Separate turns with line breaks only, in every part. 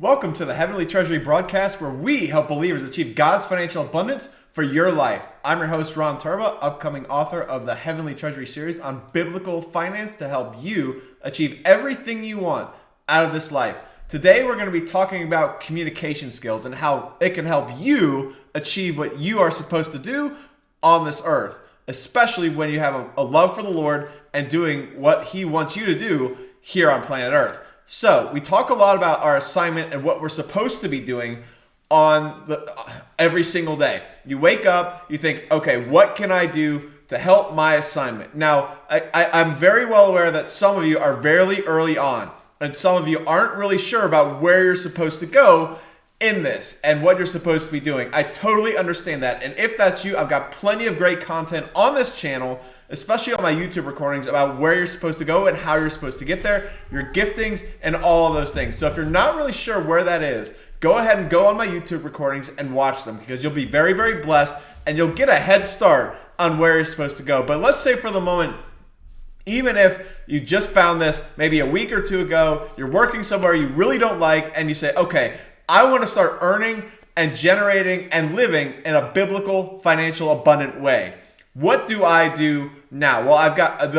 Welcome to the Heavenly Treasury broadcast, where we help believers achieve God's financial abundance for your life. I'm your host, Ron Turba, upcoming author of the Heavenly Treasury series on biblical finance to help you achieve everything you want out of this life. Today, we're going to be talking about communication skills and how it can help you achieve what you are supposed to do on this earth, especially when you have a love for the Lord and doing what He wants you to do here on planet Earth. So we talk a lot about our assignment and what we're supposed to be doing on every single day. You wake up, you think, okay, what can I do to help my assignment? Now, I'm very well aware that some of you are very early on, and some of you aren't really sure about where you're supposed to go in this and what you're supposed to be doing. I totally understand that. And if that's you, I've got plenty of great content on this channel, especially on my YouTube recordings, about where you're supposed to go and how you're supposed to get there, your giftings, and all of those things. So if you're not really sure where that is, go ahead and go on my YouTube recordings and watch them, because you'll be very, very blessed and you'll get a head start on where you're supposed to go. But let's say for the moment, even if you just found this maybe a week or two ago, you're working somewhere you really don't like, and you say, okay, I want to start earning and generating and living in a biblical, financial, abundant way. What do I do now? Well, I've got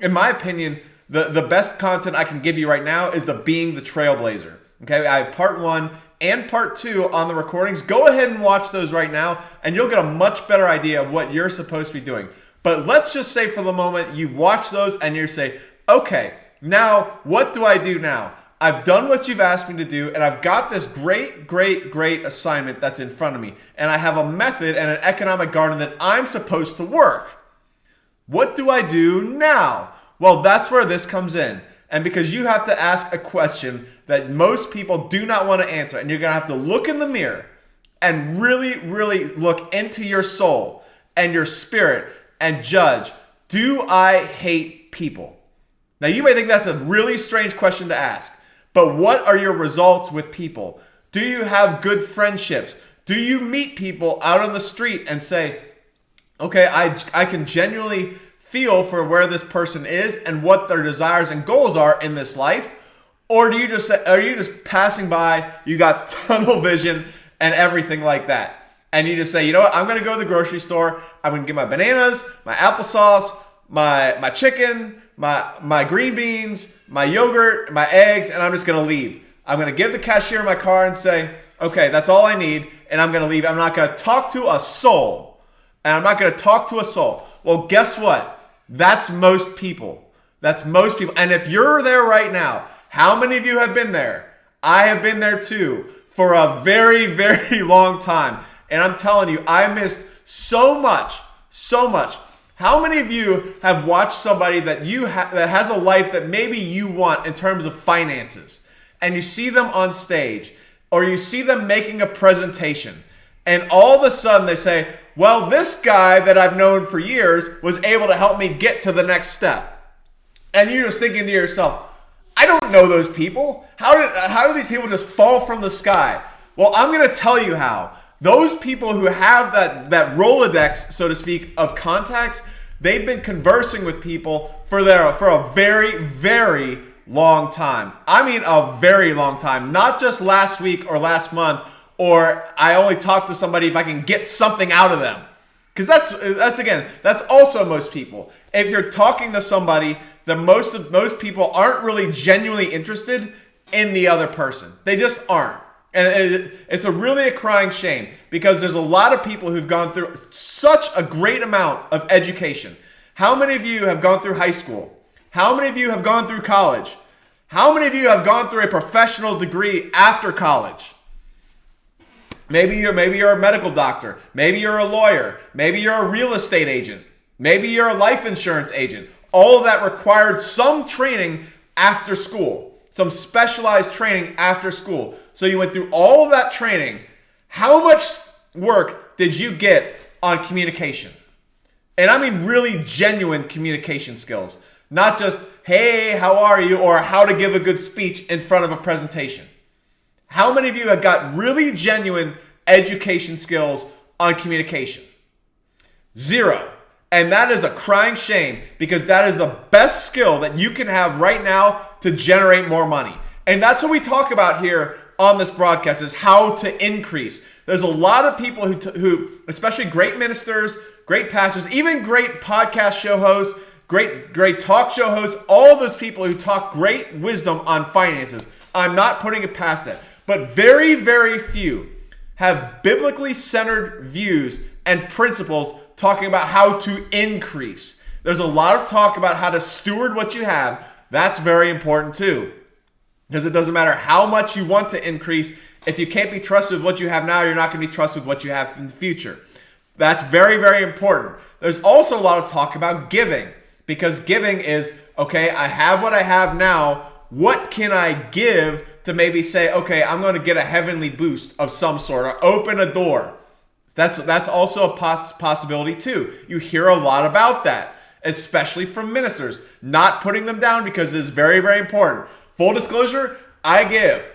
in my opinion, the best content I can give you right now is being the trailblazer. Okay, I have part 1 and part 2 on the recordings. Go ahead and watch those right now, and you'll get a much better idea of what you're supposed to be doing. But let's just say for the moment, you've watched those and you say, okay, now what do I do now? I've done what you've asked me to do, and I've got this great assignment that's in front of me. And I have a method and an economic garden that I'm supposed to work. What do I do now? Well, that's where this comes in. And because you have to ask a question that most people do not want to answer, and you're going to have to look in the mirror and really look into your soul and your spirit and judge, do I hate people? Now, you may think that's a really strange question to ask. But what are your results with people? Do you have good friendships? Do you meet people out on the street and say, okay, I can genuinely feel for where this person is and what their desires and goals are in this life? Or are you just passing by, you got tunnel vision and everything like that? And you just say, you know what, I'm going to go to the grocery store. I'm going to get my bananas, my applesauce, my chicken, my green beans, my yogurt, my eggs, and I'm just going to leave. I'm going to give the cashier my car and say, okay, that's all I need, and I'm going to leave. I'm not going to talk to a soul. Well, guess what? That's most people. And if you're there right now, how many of you have been there? I have been there too for a very long time. And I'm telling you, I missed so much. How many of you have watched somebody that that has a life that maybe you want in terms of finances, and you see them on stage, or you see them making a presentation, and all of a sudden they say, well, this guy that I've known for years was able to help me get to the next step. And you're just thinking to yourself, I don't know those people. How do these people just fall from the sky? Well, I'm going to tell you how. Those people who have that Rolodex, so to speak, of contacts, they've been conversing with people for a very long time. I mean a very long time. Not just last week or last month, or I only talk to somebody if I can get something out of them. Because that's also most people. If you're talking to somebody, then most people aren't really genuinely interested in the other person. They just aren't. And it's a crying shame, because there's a lot of people who've gone through such a great amount of education. How many of you have gone through high school? How many of you have gone through college? How many of you have gone through a professional degree after college? Maybe you're a medical doctor. Maybe you're a lawyer. Maybe you're a real estate agent. Maybe you're a life insurance agent. All of that required some training after school. Some specialized training after school. So you went through all of that training. How much work did you get on communication? And I mean really genuine communication skills. Not just, hey, how are you? Or how to give a good speech in front of a presentation. How many of you have got really genuine education skills on communication? 0. And that is a crying shame, because that is the best skill that you can have right now to generate more money. And that's what we talk about here on this broadcast is how to increase. There's a lot of people who, especially great ministers, great pastors, even great podcast show hosts, great talk show hosts, all those people who talk great wisdom on finances. I'm not putting it past that. But very, very few have biblically centered views and principles talking about how to increase. There's a lot of talk about how to steward what you have. That's very important too. Because it doesn't matter how much you want to increase. If you can't be trusted with what you have now, you're not going to be trusted with what you have in the future. That's very, very important. There's also a lot of talk about giving. Because giving is, okay, I have what I have now. What can I give to maybe say, okay, I'm going to get a heavenly boost of some sort or open a door? That's also a possibility too. You hear a lot about that, especially from ministers. Not putting them down because it is very, very important. Full disclosure, I give,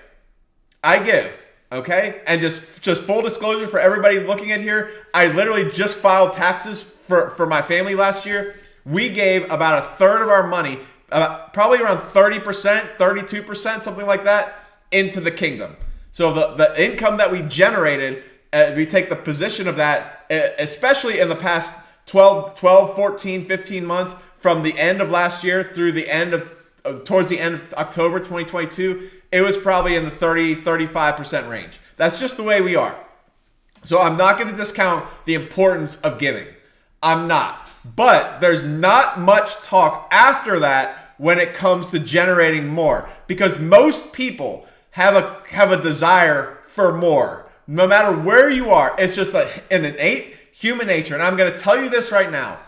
okay? And just full disclosure for everybody looking at here, I literally just filed taxes for my family last year. We gave about a third of our money, probably around 30%, 32%, something like that, into the kingdom. So the income that we generated, we take the position of that, especially in the past 12, 14, 15 months from the end of last year through the end of, towards the end of October 2022, it was probably in the 35% range. That's just the way we are. So I'm not going to discount the importance of giving. I'm not. But there's not much talk after that when it comes to generating more, because most people have a desire for more. No matter where you are, it's just an innate human nature. And I'm going to tell you this right now.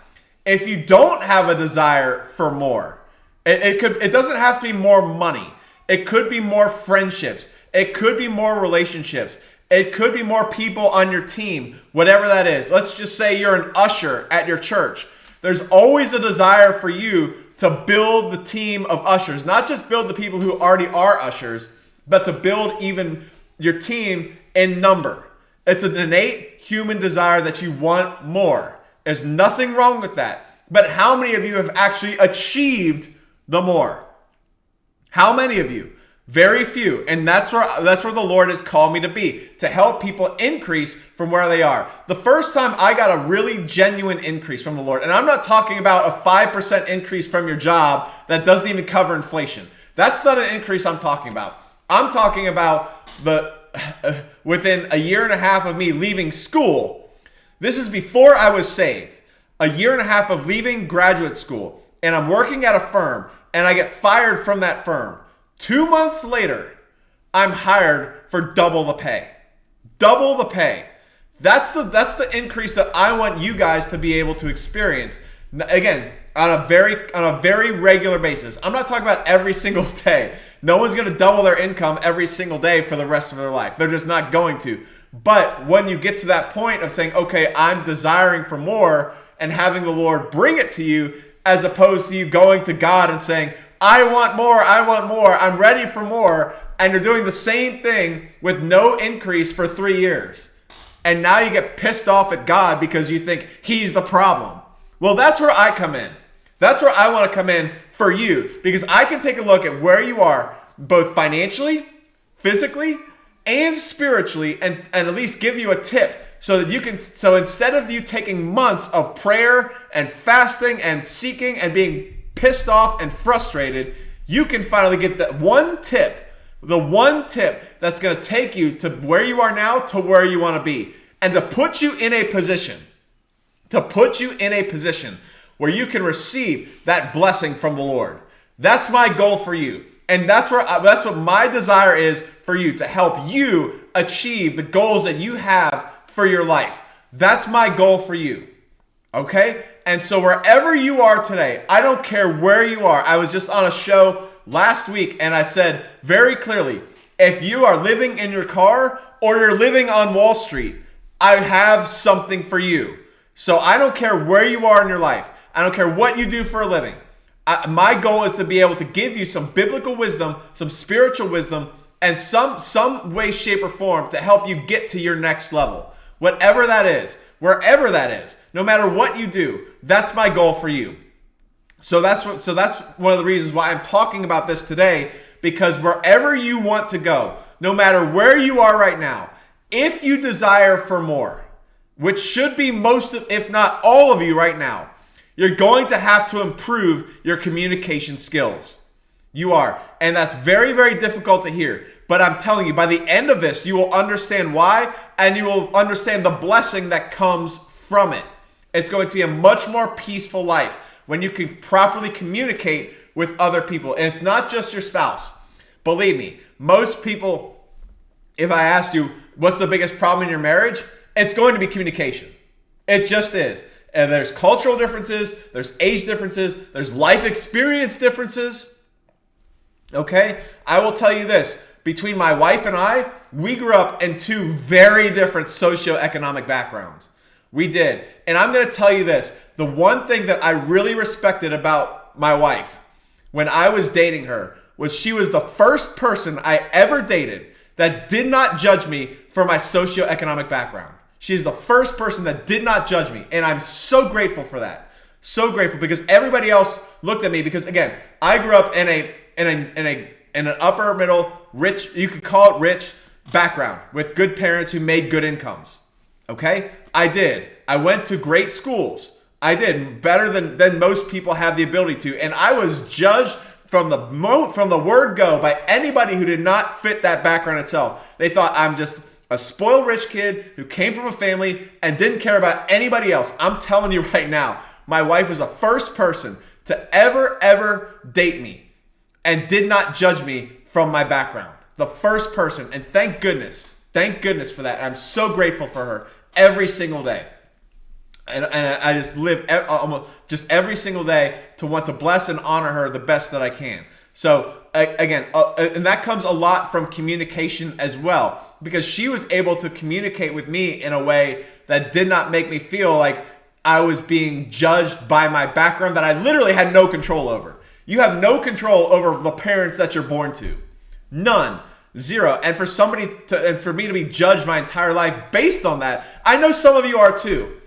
If you don't have a desire for more, it doesn't have to be more money. It could be more friendships. It could be more relationships. It could be more people on your team, whatever that is. Let's just say you're an usher at your church. There's always a desire for you to build the team of ushers, not just build the people who already are ushers, but to build even your team in number. It's an innate human desire that you want more. There's nothing wrong with that. But how many of you have actually achieved the more? How many of you? Very few. And that's where the Lord has called me to be, to help people increase from where they are. The first time I got a really genuine increase from the Lord, and I'm not talking about a 5% increase from your job that doesn't even cover inflation. That's not an increase I'm talking about. I'm talking about within a year and a half of me leaving school. This is before I was saved. A year and a half of leaving graduate school, and I'm working at a firm, and I get fired from that firm. 2 months later, I'm hired for double the pay. Double the pay. That's the increase that I want you guys to be able to experience. Again, on a very regular basis. I'm not talking about every single day. No one's going to double their income every single day for the rest of their life. They're just not going to. But when you get to that point of saying, okay, I'm desiring for more, and having the Lord bring it to you, as opposed to you going to God and saying, I want more, I'm ready for more, and you're doing the same thing with no increase for 3 years. And now you get pissed off at God because you think He's the problem. Well, that's where I come in. That's where I want to come in for you, because I can take a look at where you are, both financially, physically, and spiritually, and at least give you a tip so that you can, so instead of you taking months of prayer and fasting and seeking and being pissed off and frustrated, you can finally get that one tip, the one tip that's going to take you to where you are now to where you want to be, and to put you in a position, where you can receive that blessing from the Lord. That's my goal for you. And that's what my desire is for you, to help you achieve the goals that you have for your life. That's my goal for you. Okay? And so wherever you are today, I don't care where you are. I was just on a show last week and I said very clearly, if you are living in your car or you're living on Wall Street, I have something for you. So I don't care where you are in your life. I don't care what you do for a living. My goal is to be able to give you some biblical wisdom, some spiritual wisdom, and some way, shape, or form to help you get to your next level. Whatever that is, wherever that is, no matter what you do, that's my goal for you. So that's one of the reasons why I'm talking about this today, because wherever you want to go, no matter where you are right now, if you desire for more, which should be most of, if not all of you right now, you're going to have to improve your communication skills. You are. And that's very, very difficult to hear. But I'm telling you, by the end of this, you will understand why, and you will understand the blessing that comes from it. It's going to be a much more peaceful life when you can properly communicate with other people. And it's not just your spouse. Believe me, most people, if I asked you, what's the biggest problem in your marriage? It's going to be communication. It just is. And there's cultural differences, there's age differences, there's life experience differences. Okay? I will tell you this. Between my wife and I, we grew up in two very different socioeconomic backgrounds. We did. And I'm going to tell you this. The one thing that I really respected about my wife when I was dating her was she was the first person I ever dated that did not judge me for my socioeconomic background. She's the first person that did not judge me. And I'm so grateful for that. So grateful, because everybody else looked at me, because again, I grew up in an upper middle, rich, you could call it rich, background with good parents who made good incomes. Okay? I did. I went to great schools. I did better than most people have the ability to. And I was judged from the word go by anybody who did not fit that background itself. They thought I'm just a spoiled rich kid who came from a family and didn't care about anybody else. I'm telling you right now, my wife was the first person to ever date me and did not judge me from my background. The first person. And thank goodness for that. And I'm so grateful for her every single day. And I just live almost just every single day to want to bless and honor her the best that I can. So again, and that comes a lot from communication as well, because she was able to communicate with me in a way that did not make me feel like I was being judged by my background that I literally had no control over. You have no control over the parents that you're born to. None. Zero. And for me to be judged my entire life based on that, I know some of you are too.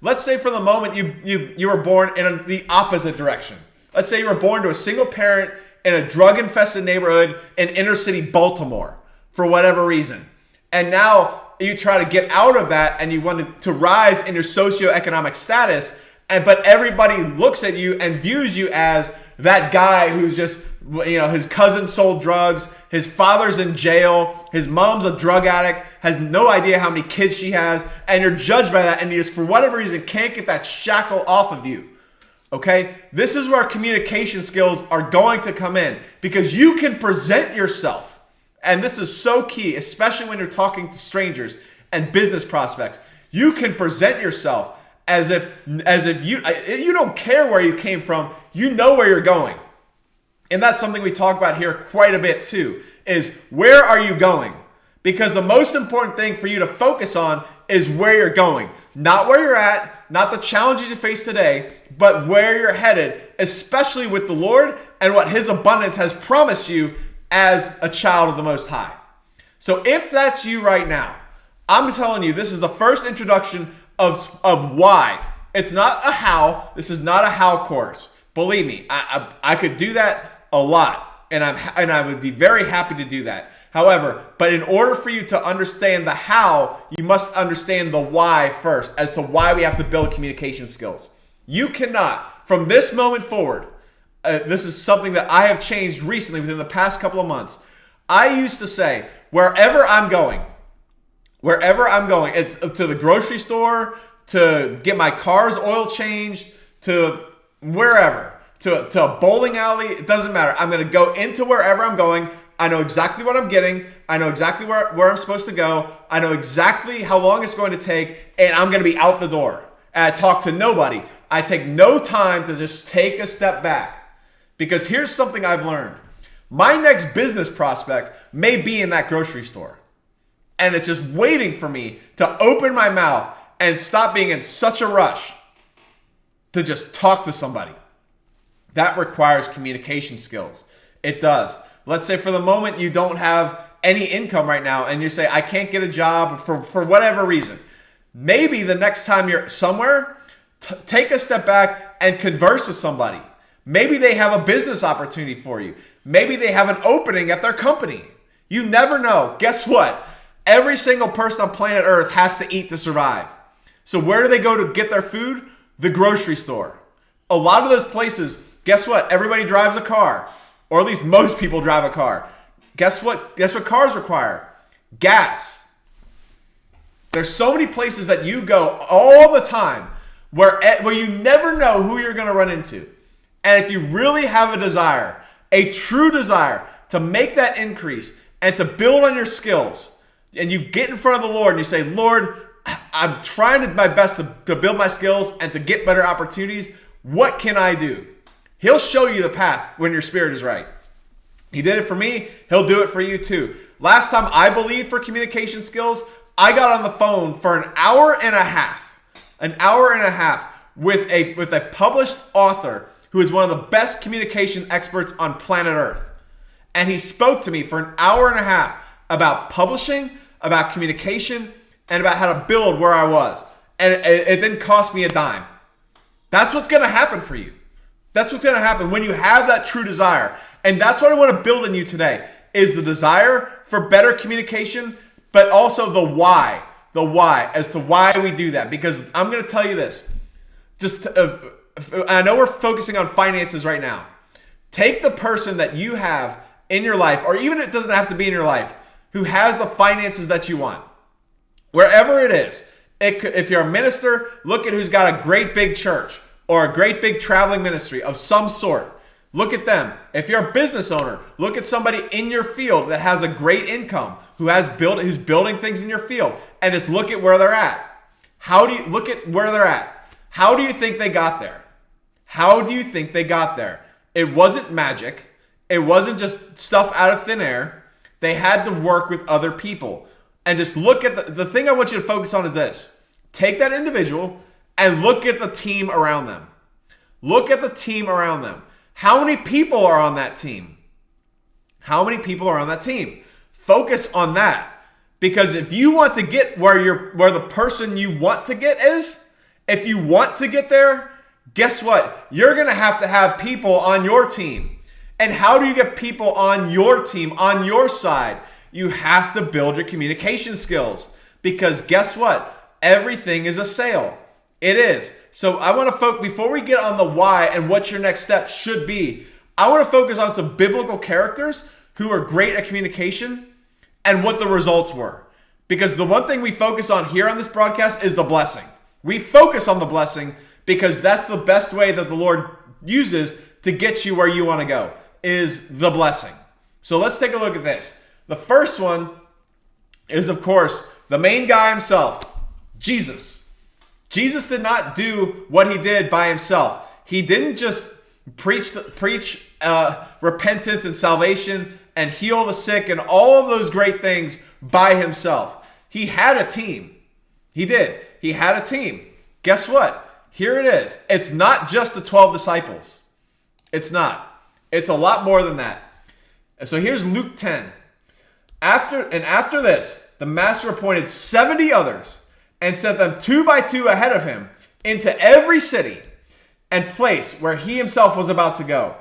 Let's say for the moment you were born in the opposite direction. Let's say you were born to a single parent in a drug-infested neighborhood in inner city Baltimore for whatever reason. And now you try to get out of that and you want to rise in your socioeconomic status, but everybody looks at you and views you as that guy who's just, his cousin sold drugs, his father's in jail, his mom's a drug addict, has no idea how many kids she has, and you're judged by that, and you just, for whatever reason, can't get that shackle off of you. Okay? This is where communication skills are going to come in, because you can present yourself. And this is so key, especially when you're talking to strangers and business prospects. You can present yourself as if you don't care where you came from, you know where you're going. And that's something we talk about here quite a bit too, is where are you going? Because the most important thing for you to focus on is where you're going. Not where you're at, not the challenges you face today, but where you're headed, especially with the Lord and what His abundance has promised you as a child of the Most High. So if that's you right now, I'm telling you, this is the first introduction of why. It's not a how. This is not a how course. Believe me, I could do that a lot, and I would be very happy to do that. However, but in order for you to understand the how, you must understand the why first, as to why we have to build communication skills. You cannot, from this moment forward, this is something that I have changed recently within the past couple of months. I used to say, wherever I'm going, it's to the grocery store, to get my car's oil changed, to wherever, to a bowling alley, it doesn't matter. I'm going to go into wherever I'm going. I know exactly what I'm getting. I know exactly where I'm supposed to go. I know exactly how long it's going to take, and I'm going to be out the door. And I talk to nobody. I take no time to just take a step back. Because here's something I've learned. My next business prospect may be in that grocery store. And it's just waiting for me to open my mouth and stop being in such a rush to just talk to somebody. That requires communication skills. It does. Let's say for the moment you don't have any income right now and you say, I can't get a job for whatever reason. Maybe the next time you're somewhere, take a step back and converse with somebody. Maybe they have a business opportunity for you. Maybe they have an opening at their company. You never know. Guess what? Every single person on planet Earth has to eat to survive. So where do they go to get their food? The grocery store. A lot of those places, guess what? Everybody drives a car. Or at least most people drive a car. Guess what? Guess what cars require? Gas. There's so many places that you go all the time where you never know who you're going to run into. And if you really have a desire, a true desire to make that increase and to build on your skills, and you get in front of the Lord and you say, Lord, I'm trying my best to build my skills and to get better opportunities. What can I do? He'll show you the path when your spirit is right. He did it for me. He'll do it for you too. Last time I believed for communication skills, I got on the phone for an hour and a half with a published author who is one of the best communication experts on planet Earth. And he spoke to me for an hour and a half about publishing, about communication, and about how to build where I was. And it didn't cost me a dime. That's what's going to happen for you. That's what's going to happen when you have that true desire. And that's what I want to build in you today, is the desire for better communication, but also the why as to why we do that. Because I'm going to tell you this. I know we're focusing on finances right now. Take the person that you have in your life, or even it doesn't have to be in your life, who has the finances that you want. Wherever it is. If you're a minister, look at who's got a great big church or a great big traveling ministry of some sort. Look at them. If you're a business owner, look at somebody in your field that has a great income, who's building things in your field, and just look at where they're at. How do you look at where they're at? How do you think they got there? How do you think they got there? It wasn't magic. It wasn't just stuff out of thin air. They had to work with other people. And just look at the thing I want you to focus on is this. Take that individual and look at the team around them. Look at the team around them. How many people are on that team? How many people are on that team? Focus on that. Because if you want to get where the person you want to get is, if you want to get there, guess what? You're going to have people on your team. And how do you get people on your team, on your side? You have to build your communication skills. Because guess what? Everything is a sale. It is. So I want to focus, before we get on the why and what your next step should be, I want to focus on some biblical characters who are great at communication and what the results were. Because the one thing we focus on here on this broadcast is the blessing. We focus on the blessing because that's the best way that the Lord uses to get you where you want to go, is the blessing. So let's take a look at this. The first one is, of course, the main guy himself, Jesus. Jesus did not do what he did by himself. He didn't just preach repentance and salvation and heal the sick and all of those great things by himself. He had a team. He did. He had a team. Guess what? Here it is. It's not just the 12 disciples. It's not. It's a lot more than that. And so here's Luke 10. After this, the master appointed 70 others and sent them 2 by 2 ahead of him into every city and place where he himself was about to go.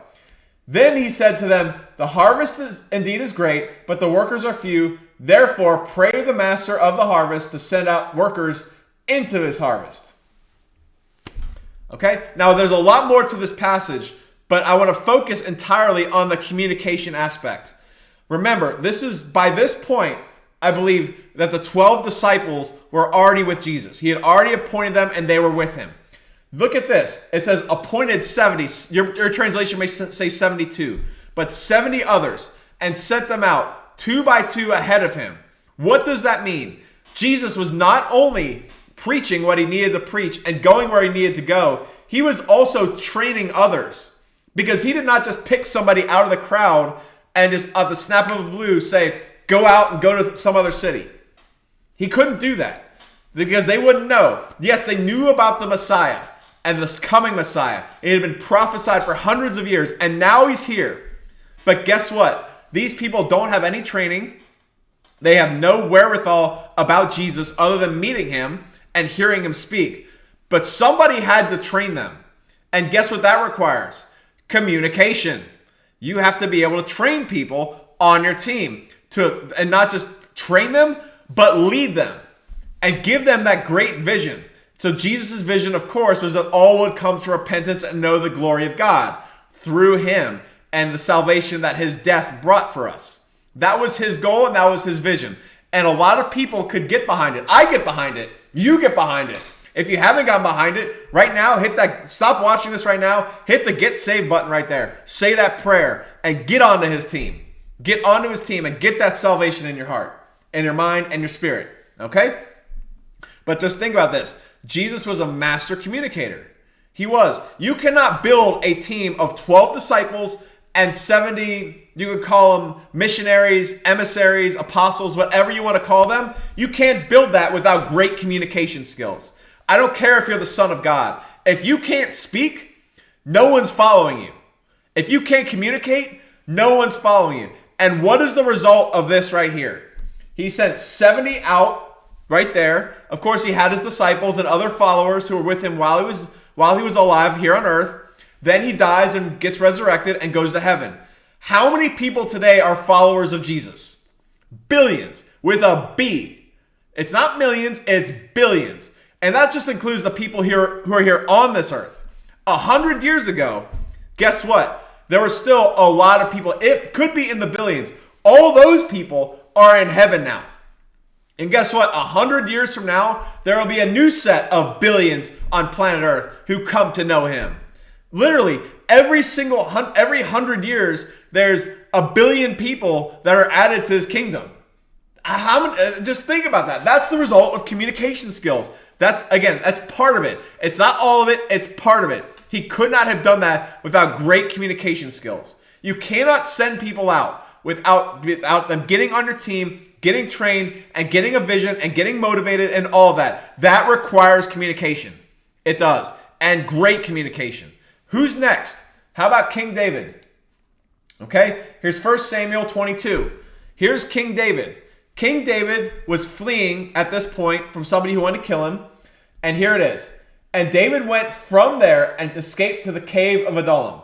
Then he said to them, the harvest is indeed great, but the workers are few. Therefore, pray the master of the harvest to send out workers into his harvest. Okay, now there's a lot more to this passage, but I want to focus entirely on the communication aspect. Remember, by this point, I believe that the 12 disciples were already with Jesus. He had already appointed them and they were with him. Look at this. It says appointed 70. Your translation may say 72, but 70 others, and sent them out 2 by 2 ahead of him. What does that mean? Jesus was not only preaching what he needed to preach and going where he needed to go, he was also training others, because he did not just pick somebody out of the crowd and just at the snap of the blue say, go out and go to some other city. He couldn't do that because they wouldn't know. Yes, they knew about the Messiah and the coming Messiah. It had been prophesied for hundreds of years, and now he's here. But guess what? These people don't have any training. They have no wherewithal about Jesus other than meeting him and hearing him speak. But somebody had to train them. And guess what that requires? Communication. You have to be able to train people on your team and not just train them, but lead them and give them that great vision. So Jesus' vision, of course, was that all would come to repentance and know the glory of God through him and the salvation that his death brought for us. That was his goal and that was his vision. And a lot of people could get behind it. I get behind it. You get behind it. If you haven't gotten behind it, right now, stop watching this right now, hit the get saved button right there. Say that prayer and get onto his team. Get onto his team and get that salvation in your heart, in your mind, and your spirit. Okay? But just think about this. Jesus was a master communicator. He was. You cannot build a team of 12 disciples and 70, you could call them missionaries, emissaries, apostles, whatever you want to call them. You can't build that without great communication skills. I don't care if you're the Son of God. If you can't speak, no one's following you. If you can't communicate, no one's following you. And what is the result of this right here? He sent 70 out right there. Of course, he had his disciples and other followers who were with him while he was alive here on earth. Then he dies and gets resurrected and goes to heaven. How many people today are followers of Jesus? Billions, with a B. It's not millions, it's billions. And that just includes the people here who are here on this earth. 100 years ago, guess what? There were still a lot of people. It could be in the billions. All those people are in heaven now. And guess what? 100 years from now, there will be a new set of billions on planet Earth who come to know him. Literally, every 100 years, there's a billion people that are added to his kingdom. Just think about that. That's the result of communication skills. That's part of it. It's not all of it. It's part of it. He could not have done that without great communication skills. You cannot send people out without them getting on your team, getting trained, and getting a vision, and getting motivated, and all of that. That requires communication. It does. And great communication. Who's next? How about King David? Okay, here's 1 Samuel 22. Here's King David. King David was fleeing at this point from somebody who wanted to kill him. And here it is. And David went from there and escaped to the cave of Adullam.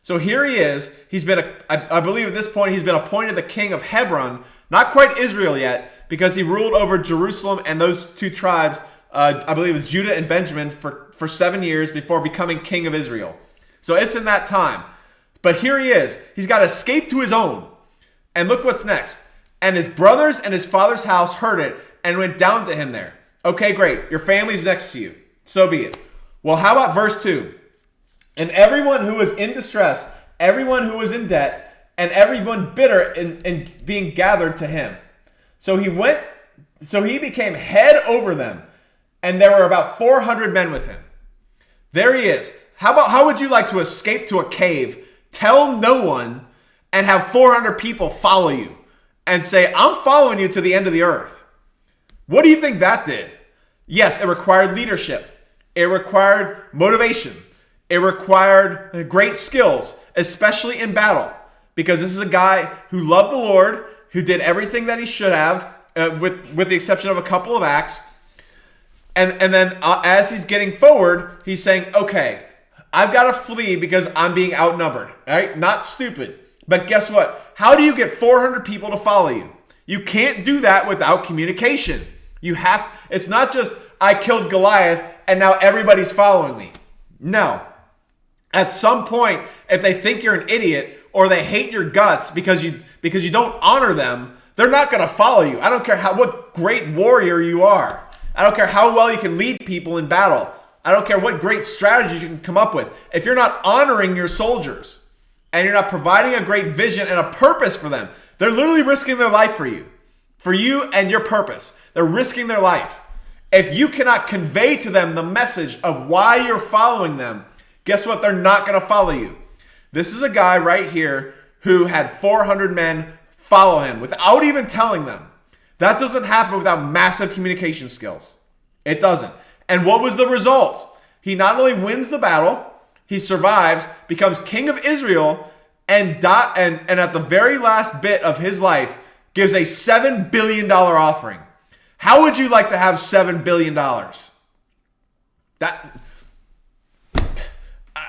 So here he is. He's been, I believe at this point, he's been appointed the king of Hebron. Not quite Israel yet, because he ruled over Jerusalem and those two tribes, I believe it was Judah and Benjamin, for 7 years before becoming king of Israel. So it's in that time. But here he is. He's got to escape to his own. And look what's next. And his brothers and his father's house heard it and went down to him there. Okay, great. Your family's next to you. So be it. Well, how about verse 2? And everyone who was in distress, everyone who was in debt, and everyone bitter in being gathered to him. So he became head over them. And there were about 400 men with him. There he is. How would you like to escape to a cave, tell no one, and have 400 people follow you and say, I'm following you to the end of the earth? What do you think that did? Yes, it required leadership. It required motivation. It required great skills, especially in battle, because this is a guy who loved the Lord, who did everything that he should have, with the exception of a couple of acts. And then as he's getting forward, he's saying, okay, I've got to flee because I'm being outnumbered. All right? Not stupid. But guess what? How do you get 400 people to follow you? You can't do that without communication. It's not just, I killed Goliath and now everybody's following me. No. At some point, if they think you're an idiot or they hate your guts because you don't honor them, they're not going to follow you. I don't care what great warrior you are. I don't care how well you can lead people in battle. I don't care what great strategies you can come up with. If you're not honoring your soldiers and you're not providing a great vision and a purpose for them, they're literally risking their life for you and your purpose. They're risking their life. If you cannot convey to them the message of why you're following them, guess what? They're not going to follow you. This is a guy right here who had 400 men follow him without even telling them. That doesn't happen without massive communication skills. It doesn't. And what was the result? He not only wins the battle, he survives, becomes king of Israel, and at the very last bit of his life, gives a $7 billion offering. How would you like to have $7 billion?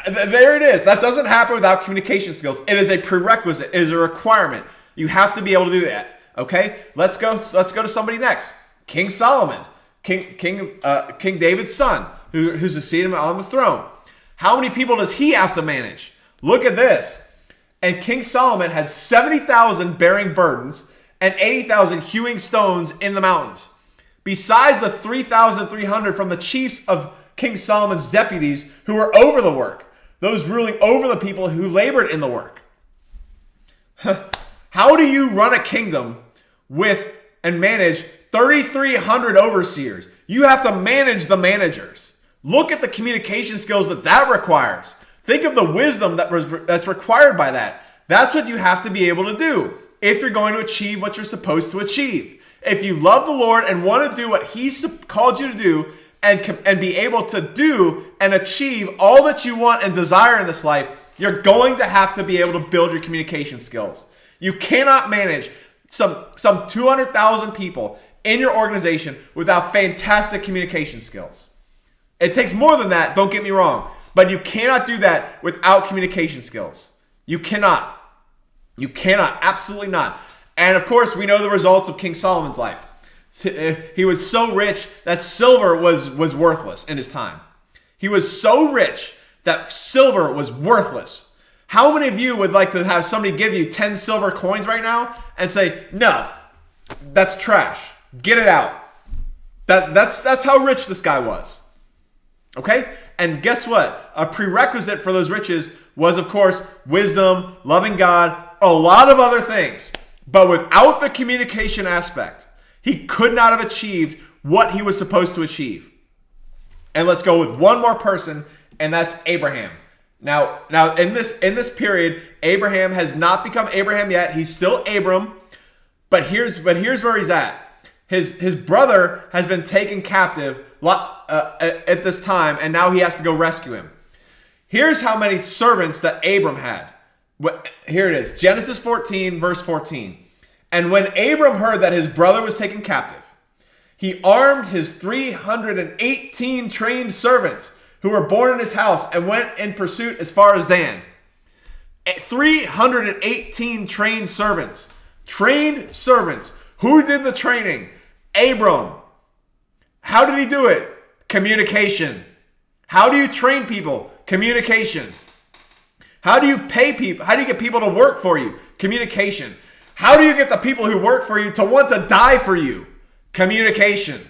There it is. That doesn't happen without communication skills. It is a prerequisite. It is a requirement. You have to be able to do that. Okay, let's go to somebody next. King Solomon, King David's son, who's seated on the throne. How many people does he have to manage? Look at this. And King Solomon had 70,000 bearing burdens and 80,000 hewing stones in the mountains, besides the 3,300 from the chiefs of King Solomon's deputies who were over the work, those ruling over the people who labored in the work. How do you run a kingdom with and manage 3,300 overseers? You have to manage the managers. Look at the communication skills that requires. Think of the wisdom that's required by that. That's what you have to be able to do if you're going to achieve what you're supposed to achieve. If you love the Lord and want to do what He's called you to do and be able to do and achieve all that you want and desire in this life, you're going to have to be able to build your communication skills. You cannot manage some 200,000 people in your organization without fantastic communication skills. It takes more than that, don't get me wrong, but you cannot do that without communication skills. You cannot. You cannot, absolutely not. And of course, we know the results of King Solomon's life. He was so rich that silver was worthless in his time. He was so rich that silver was worthless. How many of you would like to have somebody give you 10 silver coins right now and say, no, that's trash. Get it out. That's how rich this guy was. Okay? And guess what? A prerequisite for those riches was, of course, wisdom, loving God, a lot of other things. But without the communication aspect, he could not have achieved what he was supposed to achieve. And let's go with one more person, and that's Abraham. Now in this period, Abraham has not become Abraham yet. He's still Abram, but here's where he's at. His brother has been taken captive at this time, and now he has to go rescue him. Here's how many servants that Abram had. Here it is, Genesis 14, verse 14. And when Abram heard that his brother was taken captive, he armed his 318 trained servants who were born in his house and went in pursuit as far as Dan. 318 trained servants. Trained servants. Who did the training? Abram. How did he do it? Communication. How do you train people? Communication. How do you pay people? How do you get people to work for you? Communication. How do you get the people who work for you to want to die for you? Communication.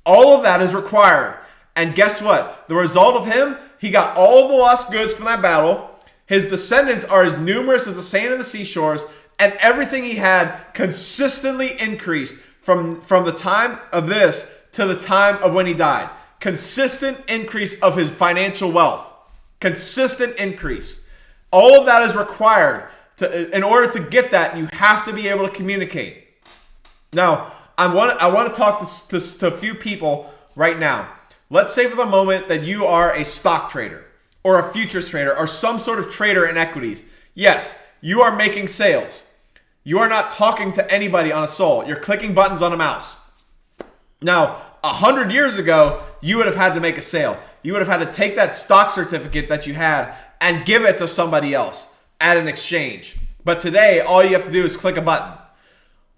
All of that is required. And guess what? The result of him, he got all the lost goods from that battle. His descendants are as numerous as the sand in the seashores, and everything he had consistently increased from the time of this to the time of when he died. Consistent increase of his financial wealth. Consistent increase. All of that is required. In order to get that, you have to be able to communicate. Now, I want to talk to a few people right now. Let's say for the moment that you are a stock trader or a futures trader or some sort of trader in equities. Yes, you are making sales. You are not talking to anybody on a soul. You're clicking buttons on a mouse. Now, 100 years ago, you would have had to make a sale. You would have had to take that stock certificate that you had and give it to somebody else at an exchange. But today, all you have to do is click a button.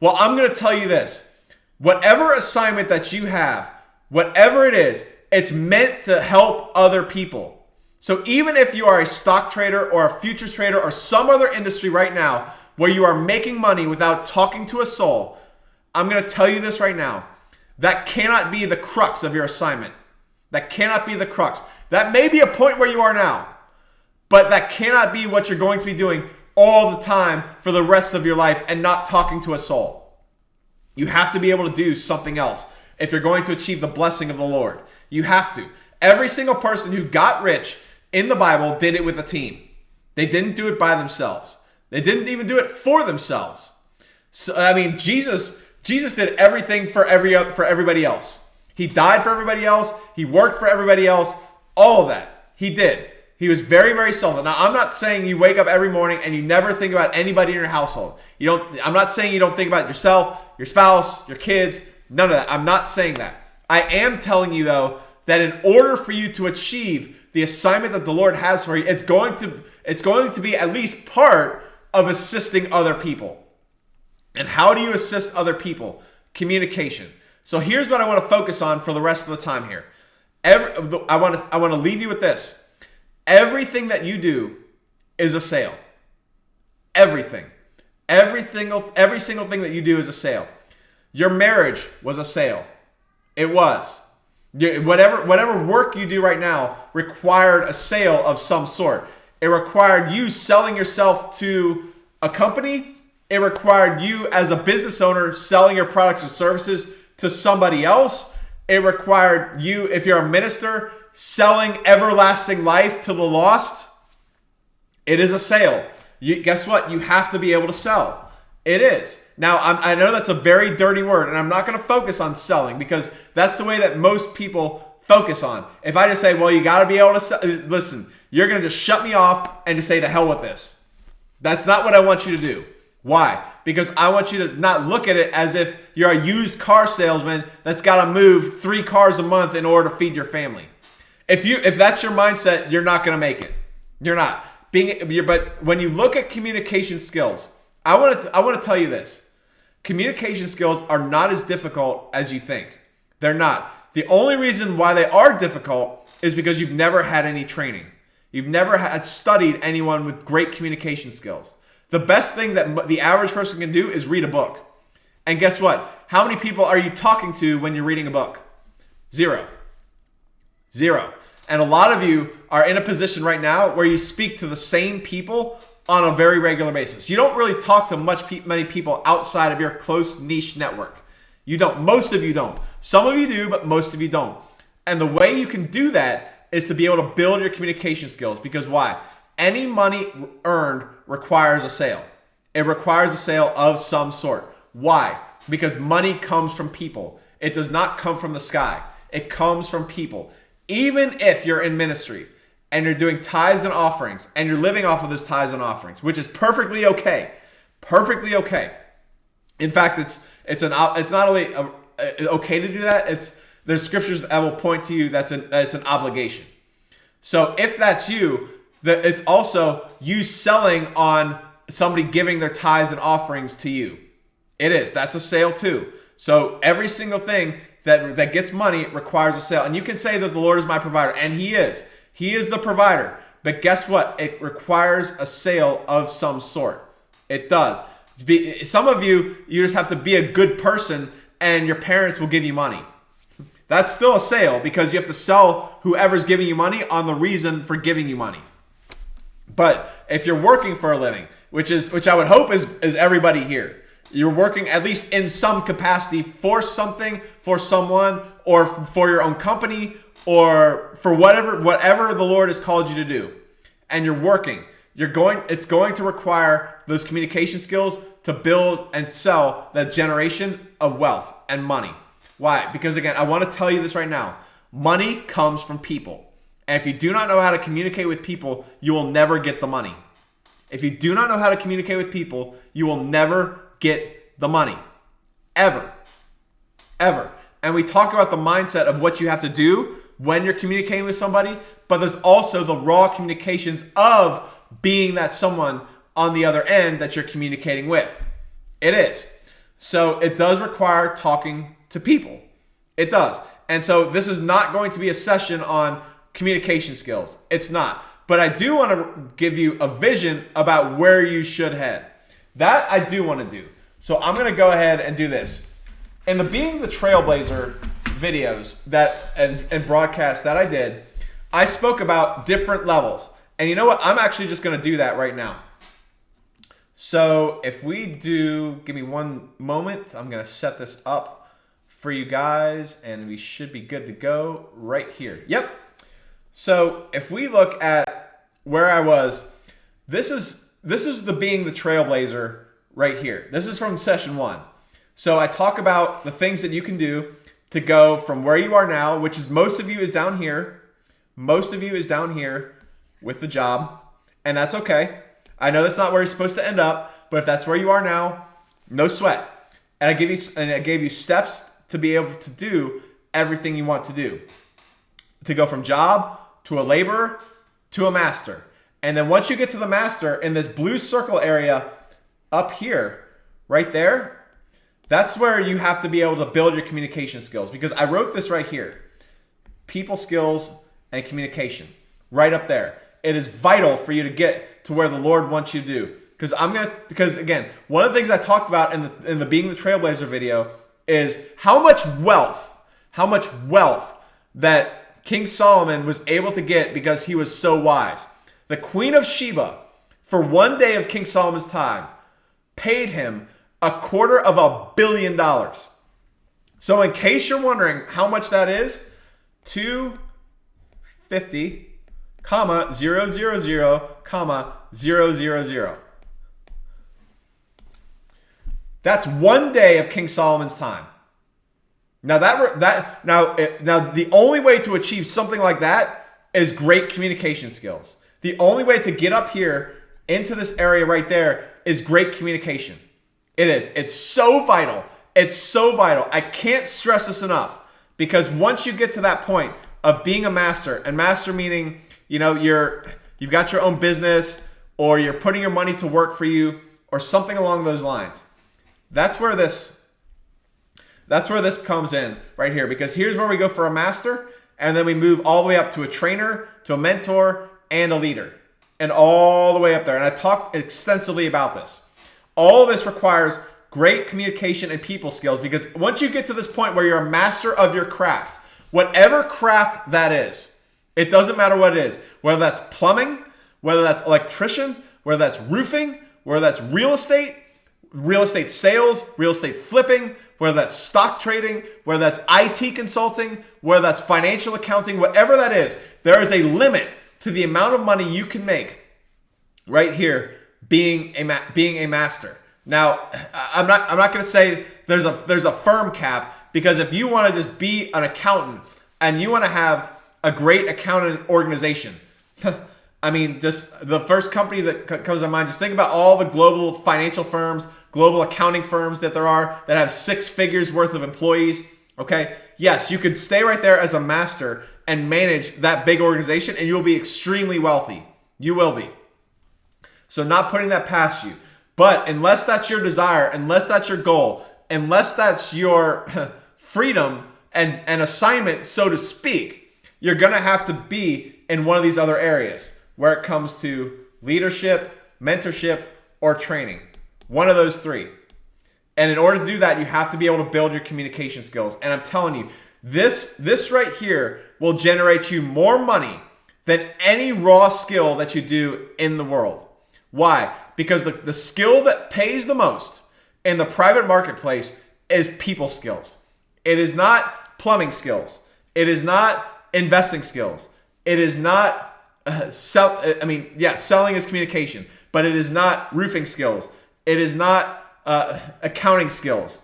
Well, I'm going to tell you this. Whatever assignment that you have, whatever it is, it's meant to help other people. So even if you are a stock trader or a futures trader or some other industry right now where you are making money without talking to a soul, I'm going to tell you this right now. That cannot be the crux of your assignment. That cannot be the crux. That may be a point where you are now, but that cannot be what you're going to be doing all the time for the rest of your life and not talking to a soul. You have to be able to do something else if you're going to achieve the blessing of the Lord. You have to. Every single person who got rich in the Bible did it with a team. They didn't do it by themselves. They didn't even do it for themselves. So, I mean, Jesus did everything for everybody else. He died for everybody else. He worked for everybody else. All of that. He did. He was very, very selfless. Now, I'm not saying you wake up every morning and you never think about anybody in your household. I'm not saying you don't think about yourself, your spouse, your kids. None of that. I'm not saying that. I am telling you, though, that in order for you to achieve the assignment that the Lord has for you, it's going to be at least part of assisting other people. And how do you assist other people? Communication. So here's what I want to focus on for the rest of the time here. I want to leave you with this. Everything that you do is a sale. Everything. Every single thing that you do is a sale. Your marriage was a sale. It was. Whatever work you do right now required a sale of some sort. It required you selling yourself to a company. It required you as a business owner selling your products or services to somebody else. It required you, if you're a minister, selling everlasting life to the lost. It is a sale. Guess what? You have to be able to sell. It is. Now, I know that's a very dirty word, and I'm not going to focus on selling because that's the way that most people focus on. If I just say, well, you got to be able to sell, listen, you're going to just shut me off and just say, to hell with this. That's not what I want you to do. Why? Because I want you to not look at it as if you're a used car salesman that's got to move 3 cars a month in order to feed your family. If that's your mindset, you're not going to make it. You're not. But when you look at communication skills, I want to tell you this. Communication skills are not as difficult as you think. They're not. The only reason why they are difficult is because you've never had any training. You've never had studied anyone with great communication skills. The best thing that the average person can do is read a book. And guess what? How many people are you talking to when you're reading a book? Zero. And a lot of you are in a position right now where you speak to the same people on a very regular basis. You don't really talk to many people outside of your close niche network. You don't. Most of you don't. Some of you do, but most of you don't. And the way you can do that is to be able to build your communication skills. Because why? Any money earned requires a sale. It requires a sale of some sort. Why? Because money comes from people. It does not come from the sky. It comes from people. Even if you're in ministry and you're doing tithes and offerings and you're living off of those tithes and offerings, which is perfectly okay. Perfectly okay. In fact, it's not only okay to do that, there's scriptures that will point to you that's an obligation. So if that's you, it's also you selling on somebody giving their tithes and offerings to you. It is. That's a sale too. So every single thing that gets money requires a sale. And you can say that the Lord is my provider, and He is. He is the provider. But guess what? It requires a sale of some sort. It does. Some of you just have to be a good person and your parents will give you money. That's still a sale because you have to sell whoever's giving you money on the reason for giving you money. But if you're working for a living, which I would hope is everybody here, you're working at least in some capacity for something, for someone, or for your own company, or for whatever the Lord has called you to do, and you're working, it's going to require those communication skills to build and sell that generation of wealth and money. Why? Because again, I want to tell you this right now. Money comes from people. And if you do not know how to communicate with people, you will never get the money. If you do not know how to communicate with people, you will never get the money. Ever. And we talk about the mindset of what you have to do when you're communicating with somebody, but there's also the raw communications of being that someone on the other end that you're communicating with. It is. So it does require talking to people. It does. And so this is not going to be a session on communication skills. It's not. But I do want to give you a vision about where you should head. That I do want to do. So I'm going to go ahead and do this. In the Being the Trailblazer videos and broadcasts that I did, I spoke about different levels. And you know what? I'm actually just going to do that right now. So if we do, give me one moment. I'm going to set this up for you guys and we should be good to go right here. Yep. So if we look at where I was, this is the Being the Trailblazer right here. This is from session 1. So I talk about the things that you can do to go from where you are now, which is most of you is down here. Most of you is down here with the job, and that's okay. I know that's not where you're supposed to end up, but if that's where you are now, no sweat. And I gave you steps to be able to do everything you want to do. To go from job to a laborer to a master. And then once you get to the master in this blue circle area up here, right there, that's where you have to be able to build your communication skills. Because I wrote this right here. People skills and communication. Right up there. It is vital for you to get to where the Lord wants you to do. Because again, one of the things I talked about in the Being the Trailblazer video is how much wealth that King Solomon was able to get because he was so wise. The Queen of Sheba, for one day of King Solomon's time, paid him $250 million. So in case you're wondering how much that is, 250, 000, 000. That's one day of King Solomon's time. Now the only way to achieve something like that is great communication skills. The only way to get up here into this area right there is great communication. It is. It's so vital. It's so vital. I can't stress this enough, because once you get to that point of being a master, and master meaning, you've got your own business, or you're putting your money to work for you, or something along those lines. That's where this comes in right here, because here's where we go for a master, and then we move all the way up to a trainer, to a mentor, and a leader, and all the way up there. And I talked extensively about this. All of this requires great communication and people skills, because once you get to this point where you're a master of your craft, whatever craft that is, it doesn't matter what it is, whether that's plumbing, whether that's electrician, whether that's roofing, whether that's real estate sales, real estate flipping, whether that's stock trading, whether that's IT consulting, whether that's financial accounting, whatever that is, there is a limit to the amount of money you can make right here being a master. Now, I'm not going to say there's a firm cap, because if you want to just be an accountant and you want to have a great accounting organization, I mean, just the first company that comes to mind, just think about all the global financial firms, global accounting firms that there are that have 6 figures worth of employees. Okay. Yes, you could stay right there as a master and manage that big organization, and you will be extremely wealthy. You will be. So not putting that past you. But unless that's your desire, unless that's your goal, unless that's your freedom and assignment, so to speak, you're going to have to be in one of these other areas where it comes to leadership, mentorship, or training. One of those 3. And in order to do that, you have to be able to build your communication skills. And I'm telling you, this right here will generate you more money than any raw skill that you do in the world. Why? Because the skill that pays the most in the private marketplace is people skills. It is not plumbing skills. It is not investing skills. It is not selling is communication, but it is not roofing skills. It is not accounting skills.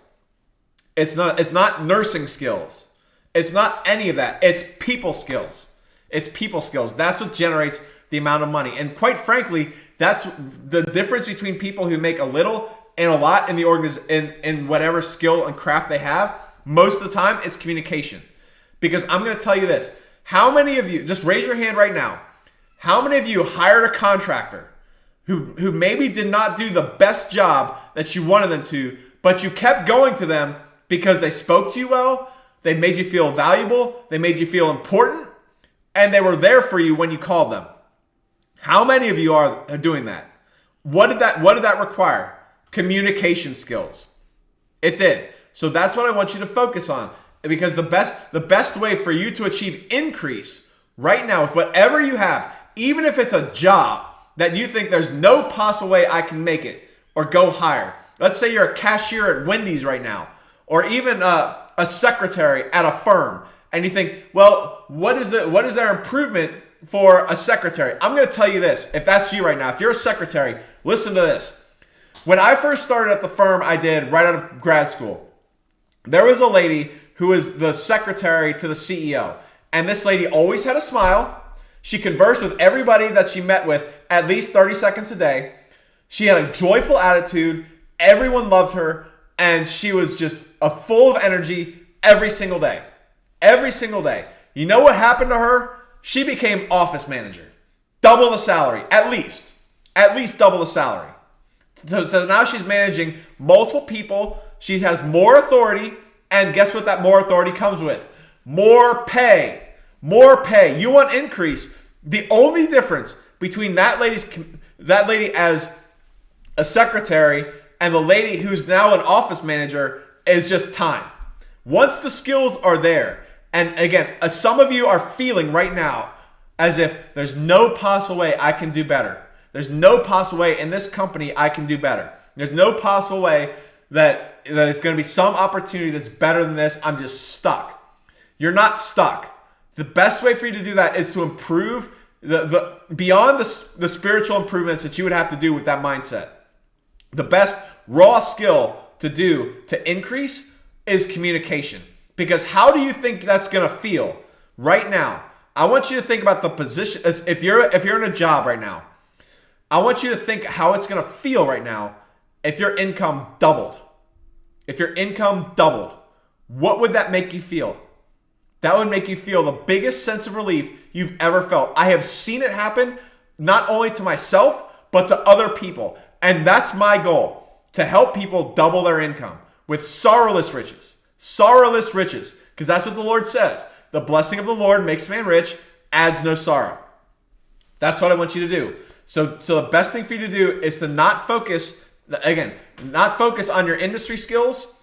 It's not nursing skills. It's not any of that. It's people skills. It's people skills. That's what generates the amount of money. And quite frankly, that's the difference between people who make a little and a lot in the in whatever skill and craft they have. Most of the time, it's communication. Because I'm going to tell you this. How many of you, just raise your hand right now, how many of you hired a contractor who maybe did not do the best job that you wanted them to, but you kept going to them because they spoke to you well, they made you feel valuable, they made you feel important, and they were there for you when you called them? How many of you are doing that? What did that require? Communication skills. It did. So that's what I want you to focus on, because the best way for you to achieve increase right now with whatever you have, even if it's a job that you think there's no possible way I can make it or go higher. Let's say you're a cashier at Wendy's right now, or even a secretary at a firm, and you think, well, what is their improvement for a secretary? I'm going to tell you this. If that's you right now, if you're a secretary, listen to this. When I first started at the firm I did right out of grad school, there was a lady who was the secretary to the CEO. And this lady always had a smile. She conversed with everybody that she met with at least 30 seconds a day. She had a joyful attitude. Everyone loved her. And she was just full of energy every single day. Every single day. You know what happened to her? She became office manager. Double the salary, at least. At least double the salary. So now she's managing multiple people. She has more authority. And guess what that more authority comes with? More pay. More pay. You want increase. The only difference between that lady as a secretary and the lady who's now an office manager is just time. Once the skills are there, and again, some of you are feeling right now as if there's no possible way I can do better. There's no possible way in this company I can do better. There's no possible way that it's going to be some opportunity that's better than this. I'm just stuck. You're not stuck. The best way for you to do that is to improve the beyond the spiritual improvements that you would have to do with that mindset. The best raw skill to do to increase is communication. Because how do you think that's going to feel right now? I want you to think about the position. If you're in a job right now, I want you to think how it's going to feel right now if your income doubled. If your income doubled, what would that make you feel? That would make you feel the biggest sense of relief you've ever felt. I have seen it happen not only to myself, but to other people. And that's my goal, to help people double their income with sorrowless riches. Sorrowless riches, because that's what the Lord says. The blessing of the Lord makes man rich, adds no sorrow. That's what I want you to do. So the best thing for you to do is to not focus on your industry skills,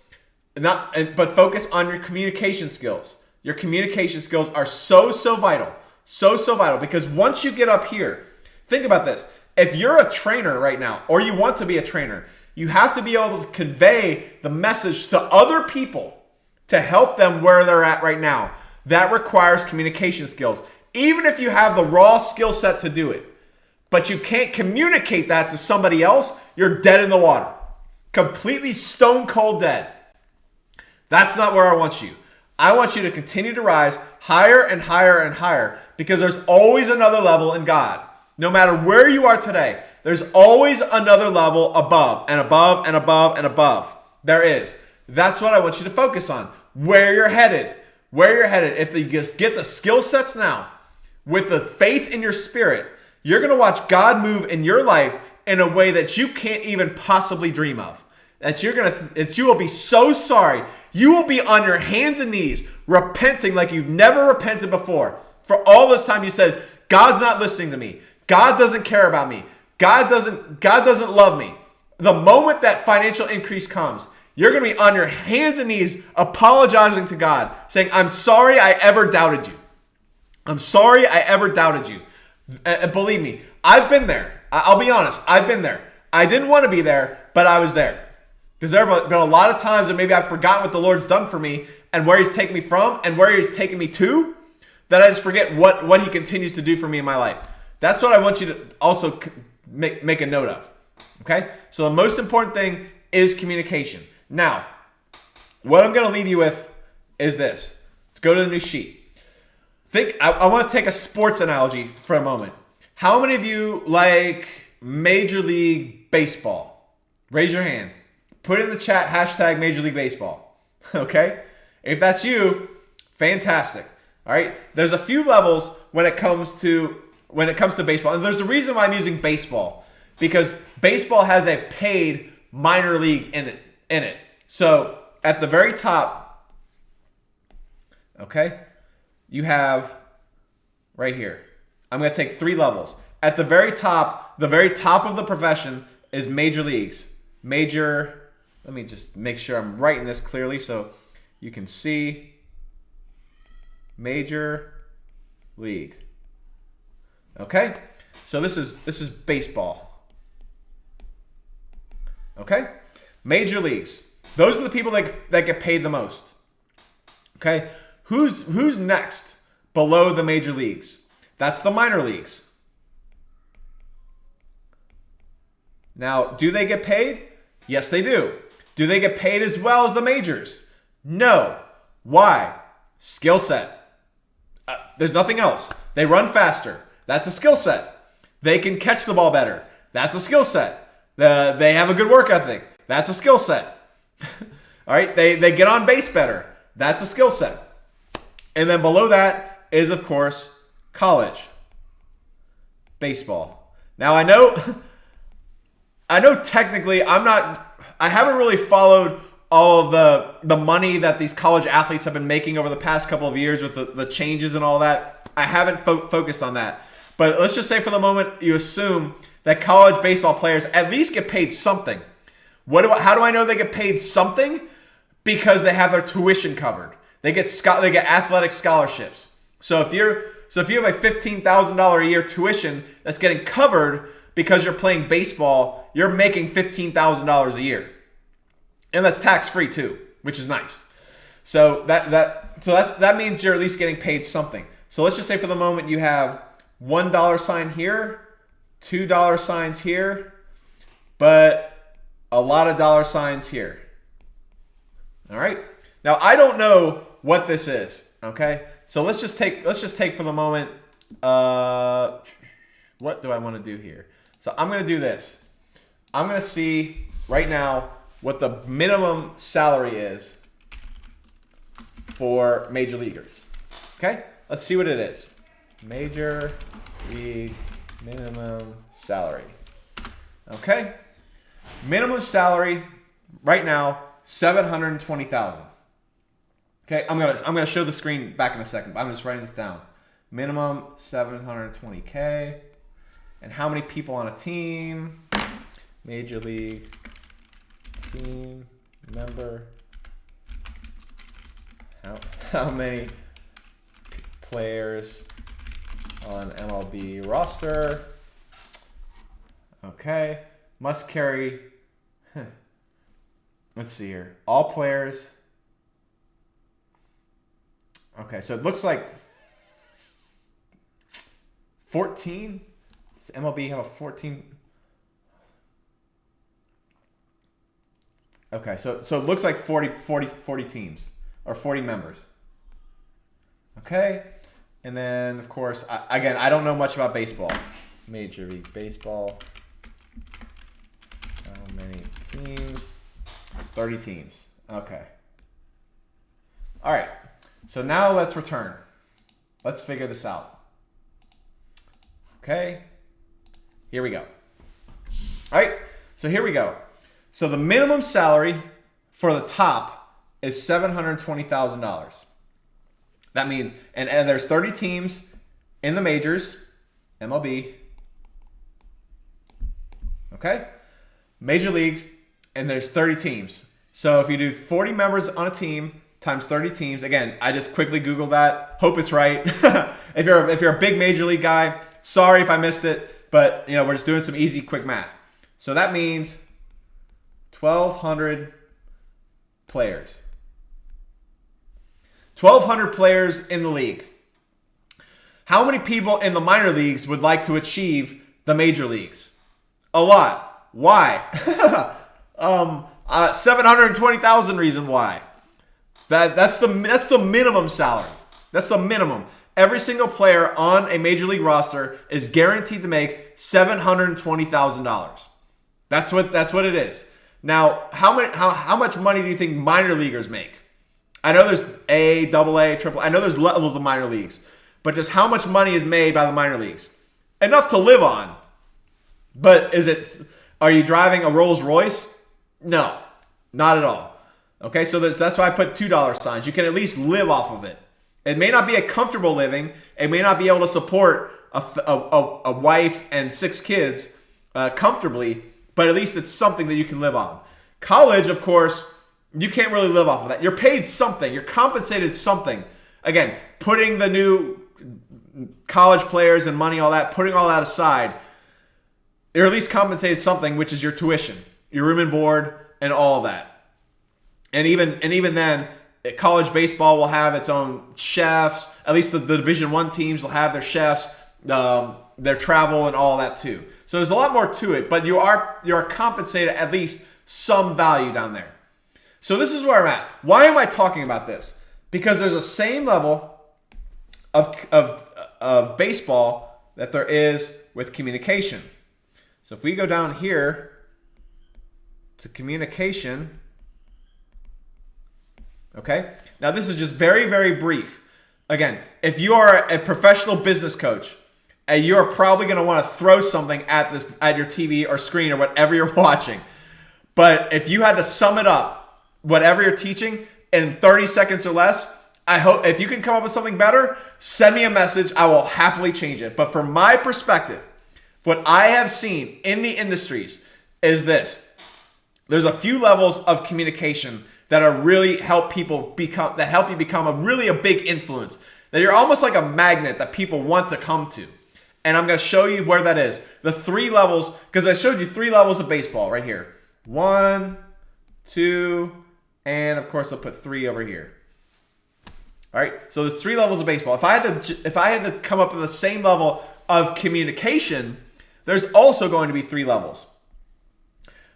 but focus on your communication skills. Your communication skills are so vital. So vital, because once you get up here, think about this. If you're a trainer right now, or you want to be a trainer, you have to be able to convey the message to other people to help them where they're at right now. That requires communication skills. Even if you have the raw skill set to do it, but you can't communicate that to somebody else, you're dead in the water. Completely stone cold dead. That's not where I want you. I want you to continue to rise higher and higher and higher, because there's always another level in God. No matter where you are today, there's always another level above and above and above and above. There is. That's what I want you to focus on. Where you're headed. Where you're headed. If you just get the skill sets now, with the faith in your spirit, you're going to watch God move in your life in a way that you can't even possibly dream of. That you will be so sorry. You will be on your hands and knees, repenting like you've never repented before. For all this time you said, God's not listening to me. God doesn't care about me. God doesn't love me. The moment that financial increase comes, you're going to be on your hands and knees apologizing to God, saying, I'm sorry I ever doubted you. I'm sorry I ever doubted you. And believe me, I've been there. I'll be honest. I've been there. I didn't want to be there, but I was there. Because there have been a lot of times that maybe I've forgotten what the Lord's done for me and where he's taken me from and where he's taken me to, that I just forget what he continues to do for me in my life. That's what I want you to also make a note of. Okay? So the most important thing is communication. Now, what I'm going to leave you with is this. Let's go to the new sheet. I want to take a sports analogy for a moment. How many of you like Major League Baseball? Raise your hand. Put in the chat hashtag Major League Baseball. Okay? If that's you, fantastic. All right? There's a few levels when it comes to baseball. And there's a reason why I'm using baseball. Because baseball has a paid minor league in it. So at the very top, okay, you have right here. I'm going to take 3 levels. At the very top of the profession is major leagues. Let me just make sure I'm writing this clearly so you can see. Major league. Okay? So this is baseball. Okay? Major leagues. Those are the people that get paid the most. Okay? Who's next below the major leagues? That's the minor leagues. Now, do they get paid? Yes, they do. Do they get paid as well as the majors? No. Why? Skill set. There's nothing else. They run faster. That's a skill set. They can catch the ball better. That's a skill set. They have a good work ethic. That's a skill set. All right. They get on base better. That's a skill set. And then below that is, of course, college baseball. Now, I know I know technically I haven't really followed all of the money that these college athletes have been making over the past couple of years with the changes and all that. I haven't focused on that. But let's just say for the moment, you assume that college baseball players at least get paid something. How do I know they get paid something? Because they have their tuition covered. They get athletic scholarships. So if you have a $15,000 a year tuition that's getting covered because you're playing baseball, you're making $15,000 a year. And that's tax-free too, which is nice. So that means you're at least getting paid something. So let's just say for the moment you have $1 sign here, $2 signs here, but a lot of dollar signs here. All right. Now I don't know what this is. Okay. So let's just take for the moment. What do I want to do here? So I'm going to do this. I'm going to see right now what the minimum salary is for major leaguers. Okay. Let's see what it is. Major league minimum salary. Okay. Minimum salary right now, $720,000. Okay, I'm gonna show the screen back in a second, but I'm just writing this down. Minimum $720K. And how many people on a team? Major league team member. How many players on MLB roster? Okay. Must carry. Let's see here. All players. Okay, so it looks like 14. Does MLB have a 14? Okay, so it looks like 40 teams or 40 members. Okay, and then of course, I don't know much about baseball. Major League Baseball. How many teams? 30 teams. Okay. All right. So now let's return. Let's figure this out. Okay. Here we go. All right. So here we go. So the minimum salary for the top is $720,000. That means, and there's 30 teams in the majors, MLB. Okay. Major leagues, and there's 30 teams. So if you do 40 members on a team times 30 teams, again, I just quickly Googled that. Hope it's right. If you're a big major league guy, sorry if I missed it, but we're just doing some easy, quick math. So that means 1,200 players. 1,200 players in the league. How many people in the minor leagues would like to achieve the major leagues? A lot. Why? 720,000 reason why. That's the minimum salary. That's the minimum. Every single player on a major league roster is guaranteed to make $720,000. That's what it is. Now, how much money do you think minor leaguers make? I know there's A, AA, AAA. I know there's levels of minor leagues, but just how much money is made by the minor leagues? Enough to live on. But are you driving a Rolls Royce? No, not at all. Okay, so that's why I put $2 signs. You can at least live off of it. It may not be a comfortable living. It may not be able to support a wife and 6 kids comfortably, but at least it's something that you can live on. College, of course, you can't really live off of that. You're paid something. You're compensated something. Again, putting the new college players and money, all that, putting all that aside, you're at least compensated something, which is your tuition, your room and board, and all of that. And even then, college baseball will have its own chefs. At least the Division I teams will have their chefs, their travel, and all that too. So there's a lot more to it, but you are compensated at least some value down there. So this is where I'm at. Why am I talking about this? Because there's a same level of baseball that there is with communication. So if we go down here to communication, okay? Now this is just very, very brief. Again, if you are a professional business coach and you're probably going to want to throw something at your TV or screen or whatever you're watching. But if you had to sum it up, whatever you're teaching in 30 seconds or less, I hope if you can come up with something better, send me a message. I will happily change it. But from my perspective, what I have seen in the industries is this. There's a few levels of communication that are really help you become a big influence. That you're almost like a magnet that people want to come to. And I'm going to show you where that is. The 3 levels, because I showed you 3 levels of baseball right here. 1, 2, and of course I'll put 3 over here. All right, so there's 3 levels of baseball. If I had to come up with the same level of communication, there's also going to be 3 levels.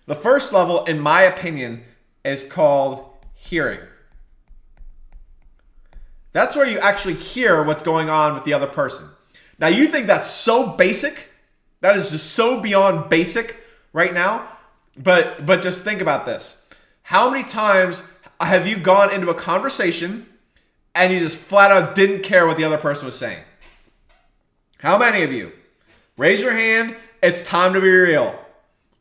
The first level, in my opinion, is called hearing. That's where you actually hear what's going on with the other person. Now, you think that's so basic? That is just so beyond basic right now. But just think about this. How many times have you gone into a conversation and you just flat out didn't care what the other person was saying? How many of you? Raise your hand. It's time to be real.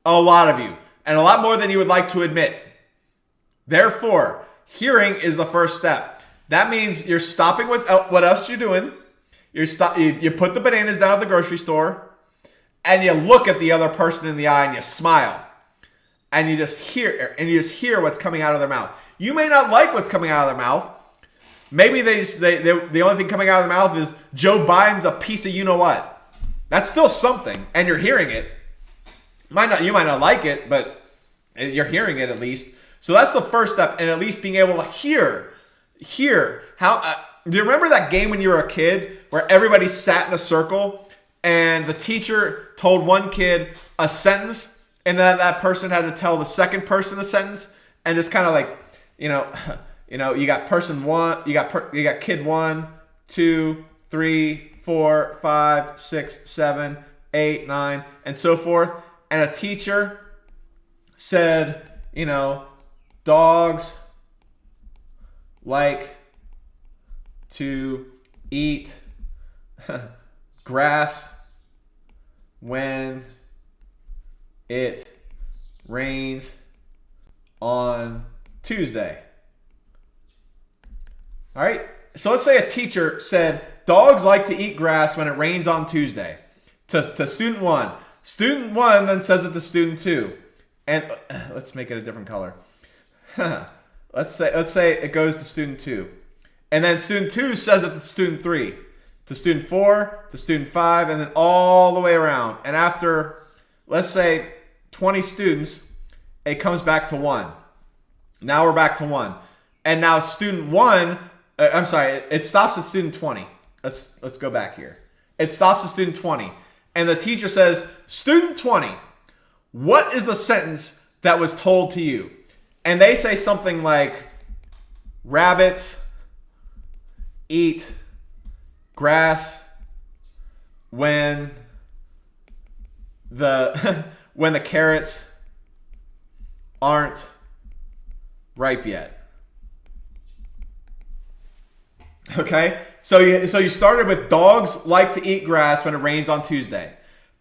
A lot of you. And a lot more than you would like to admit. Therefore, hearing is the first step. That means you're stopping with what else you're doing. You put the bananas down at the grocery store and you look at the other person in the eye and you smile. And you just hear what's coming out of their mouth. You may not like what's coming out of their mouth. Maybe the only thing coming out of their mouth is Joe Biden's a piece of you-know-what. That's still something, and you're hearing it. You might not like it, but you're hearing it at least. So that's the first step, and at least being able to hear how. Do you remember that game when you were a kid where everybody sat in a circle and the teacher told one kid a sentence? And then that person had to tell the second person the sentence, and just kind of like, you got person 1, you got kid 1, 2, 3, 4, 5, 6, 7, 8, 9, and so forth. And a teacher said, dogs like to eat grass when it rains on Tuesday. All right. So let's say a teacher said, dogs like to eat grass when it rains on Tuesday to student 1. Student 1 then says it to student 2. And let's make it a different color. Let's say it goes to student 2. And then student 2 says it to student 3, to student 4, to student 5, and then all the way around. And after, let's say, 20 students, it comes back to 1. Now we're back to 1. And now student 1, it stops at student 20. Let's go back here. It stops at student 20. And the teacher says, student 20, what is the sentence that was told to you? And they say something like, rabbits eat grass when the carrots aren't ripe yet. Okay? So you started with dogs like to eat grass when it rains on Tuesday.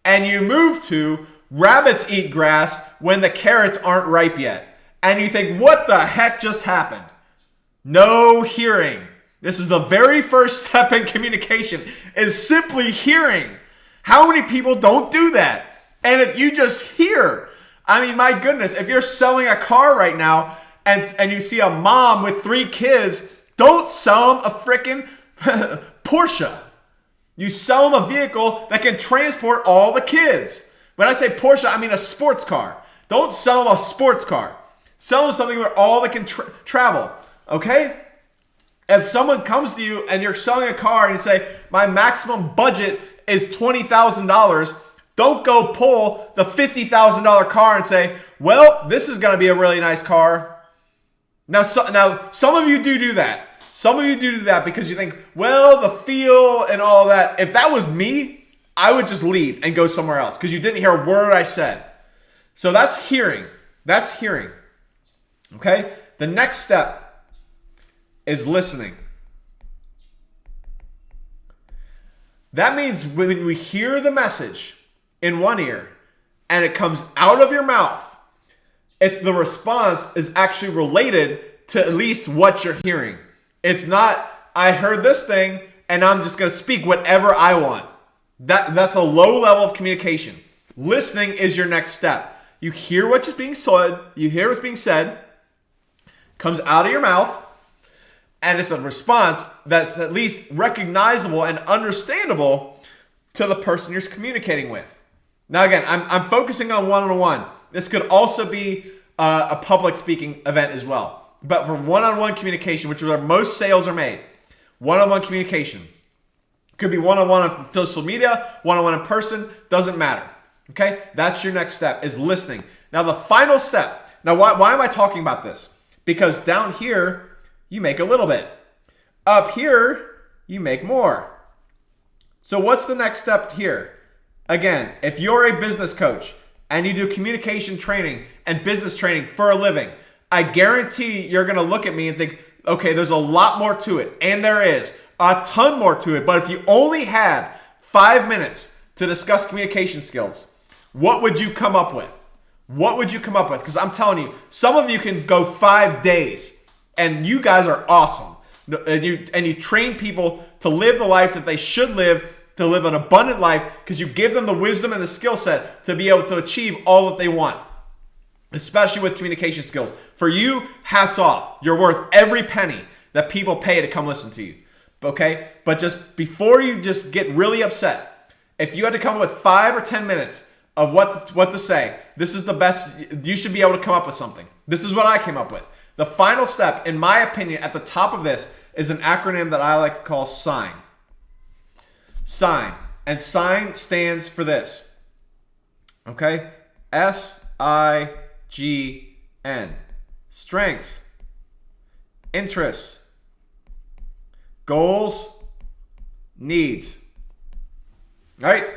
And you move to rabbits eat grass when the carrots aren't ripe yet. And you think, what the heck just happened? No hearing. This is the very first step in communication, is simply hearing. How many people don't do that? And if you just hear, I mean, my goodness, if you're selling a car right now and you see a mom with 3 kids, don't sell them a freaking Porsche. You sell them a vehicle that can transport all the kids. When I say Porsche, I mean a sports car. Don't sell them a sports car. Sell them something where all they can travel. Okay? If someone comes to you and you're selling a car and you say, my maximum budget is $20,000, don't go pull the $50,000 car and say, well, this is going to be a really nice car. Now, some of you do that. Some of you do that because you think, well, the feel and all that. If that was me, I would just leave and go somewhere else because you didn't hear a word I said. So that's hearing. That's hearing. Okay? The next step is listening. That means when we hear the message in one ear and it comes out of your mouth, the response is actually related to at least what you're hearing. It's not, I heard this thing and I'm just going to speak whatever I want. That's a low level of communication. Listening is your next step. You hear what's being said, comes out of your mouth, and it's a response that's at least recognizable and understandable to the person you're communicating with. Now again, I'm focusing on one-on-one. This could also be a public speaking event as well. But for one-on-one communication, which is where most sales are made, one-on-one communication. Could be one-on-one on social media, one-on-one in person, doesn't matter. Okay? That's your next step, is listening. Now the final step. Now why am I talking about this? Because down here, you make a little bit. Up here, you make more. So what's the next step here? Again, if you're a business coach and you do communication training and business training for a living, I guarantee you're going to look at me and think, okay, there's a lot more to it. And there is a ton more to it. But if you only had 5 minutes to discuss communication skills, what would you come up with? What would you come up with? Because I'm telling you, some of you can go 5 days and you guys are awesome. And you train people to live the life that they should live, to live an abundant life, because you give them the wisdom and the skill set to be able to achieve all that they want, especially with communication skills. For you, hats off. You're worth every penny that people pay to come listen to you. Okay? But just before you just get really upset, if you had to come up with 5 or 10 minutes of what to say, this is the best. You should be able to come up with something. This is what I came up with. The final step, in my opinion, at the top of this is an acronym that I like to call SIGN. SIGN. And SIGN stands for this. Okay? SIGN. Strengths, interests, goals, needs. All right?